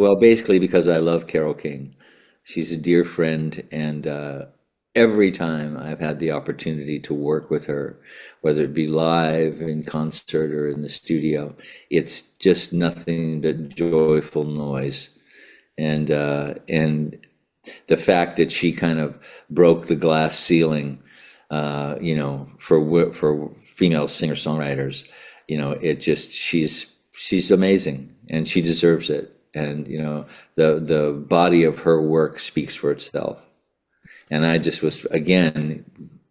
Well, basically because I love Carole King. She's a dear friend, and every time I've had the opportunity to work with her, whether it be live in concert or in the studio, it's just nothing but joyful noise. And the fact that she kind of broke the glass ceiling, for female singer-songwriters, it just she's amazing, and she deserves it. And the body of her work speaks for itself. And I just was, again,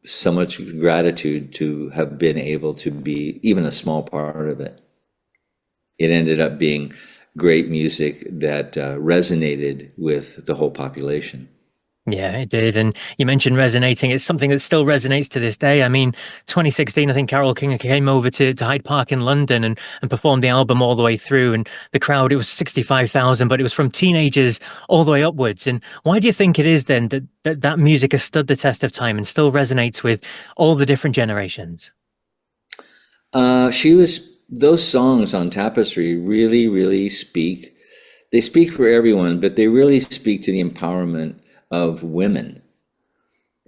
so much gratitude to have been able to be even a small part of it. It ended up being great music that resonated with the whole population. Yeah, it did. And you mentioned resonating. It's something that still resonates to this day. I mean, 2016, I think Carole King came over to Hyde Park in London and performed the album all the way through. And the crowd, it was 65,000, but it was from teenagers all the way upwards. And why do you think it is then that music has stood the test of time and still resonates with all the different generations? Those songs on Tapestry really, really they speak for everyone, but they really speak to the empowerment of women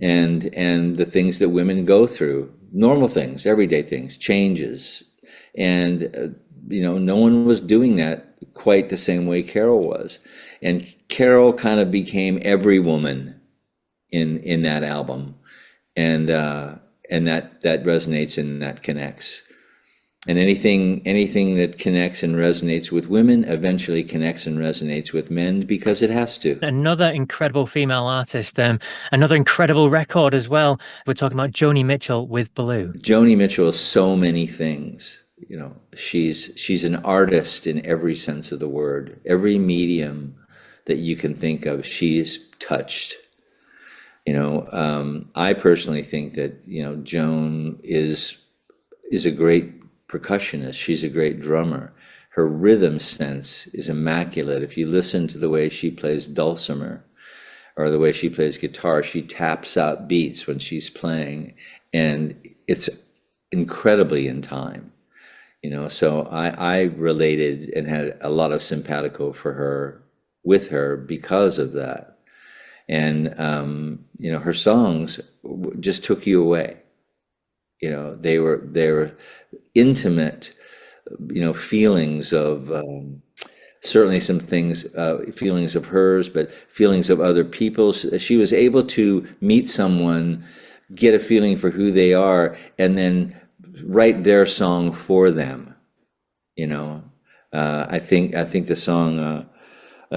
and the things that women go through, normal things, everyday things, changes. And, no one was doing that quite the same way Carol was. And Carol kind of became every woman in that album. And that resonates and that connects. And anything that connects and resonates with women eventually connects and resonates with men because it has to. Another incredible female artist, another incredible record as well. We're talking about Joni Mitchell with Blue. Joni Mitchell is so many things. She's an artist in every sense of the word. Every medium that you can think of, she's touched. I personally think that Joan is a great percussionist. She's a great drummer. Her rhythm sense is immaculate. If you listen to the way she plays dulcimer or the way she plays guitar, she taps out beats when she's playing, and it's incredibly in time. So I related and had a lot of simpatico for her, with her, because of that. And her songs just took you away. They were intimate, feelings of certainly some things, feelings of hers, but feelings of other people. She was able to meet someone, get a feeling for who they are, and then write their song for them. I think the song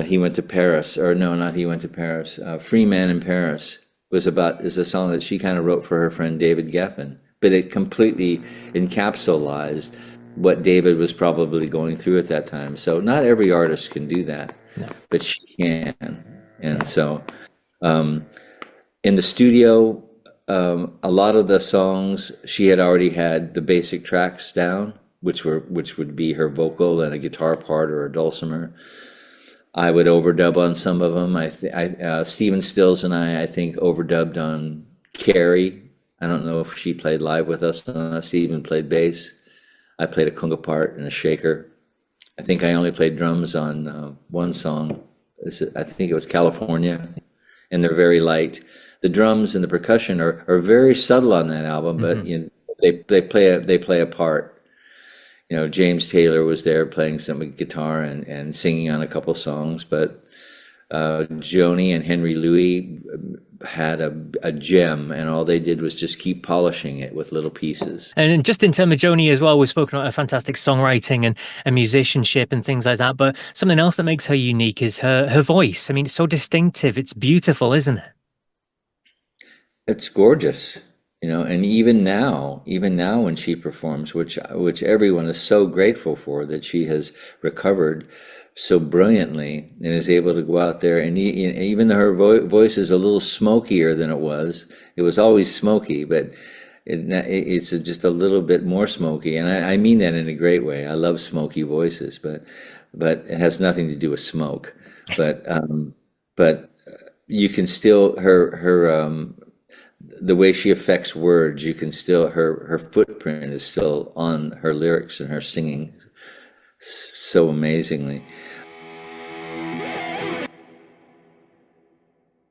"He Went to Paris," or no, not "He Went to Paris." "Free Man in Paris" is a song that she kind of wrote for her friend David Geffen, but it completely encapsulated what David was probably going through at that time. So not every artist can do that, No. but she can. And so in the studio, a lot of the songs she had already had the basic tracks down, which would be her vocal and a guitar part or a dulcimer. I would overdub on some of them. Stephen Stills and I think overdubbed on Carrie. I don't know if she played live with us. Stephen played bass. I played a conga part and a shaker. I think I only played drums on one song. I think it was California, and they're very light. The drums and the percussion are very subtle on that album, but they play a part. James Taylor was there playing some guitar and singing on a couple songs, but Joni and Henry Louis had a gem, and all they did was just keep polishing it with little pieces. And just in terms of Joni as well, we've spoken about her fantastic songwriting and musicianship and things like that. But something else that makes her unique is her voice. I mean, it's so distinctive. It's beautiful, isn't it? It's gorgeous, and even now when she performs, which everyone is so grateful for, that she has recovered so brilliantly and is able to go out there, and even though her voice is a little smokier than it was always smoky, but it's just a little bit more smoky, and I mean that in a great way. I love smoky voices, but it has nothing to do with smoke. But you can still her the way she affects words, you can still her footprint is still on her lyrics and her singing so amazingly.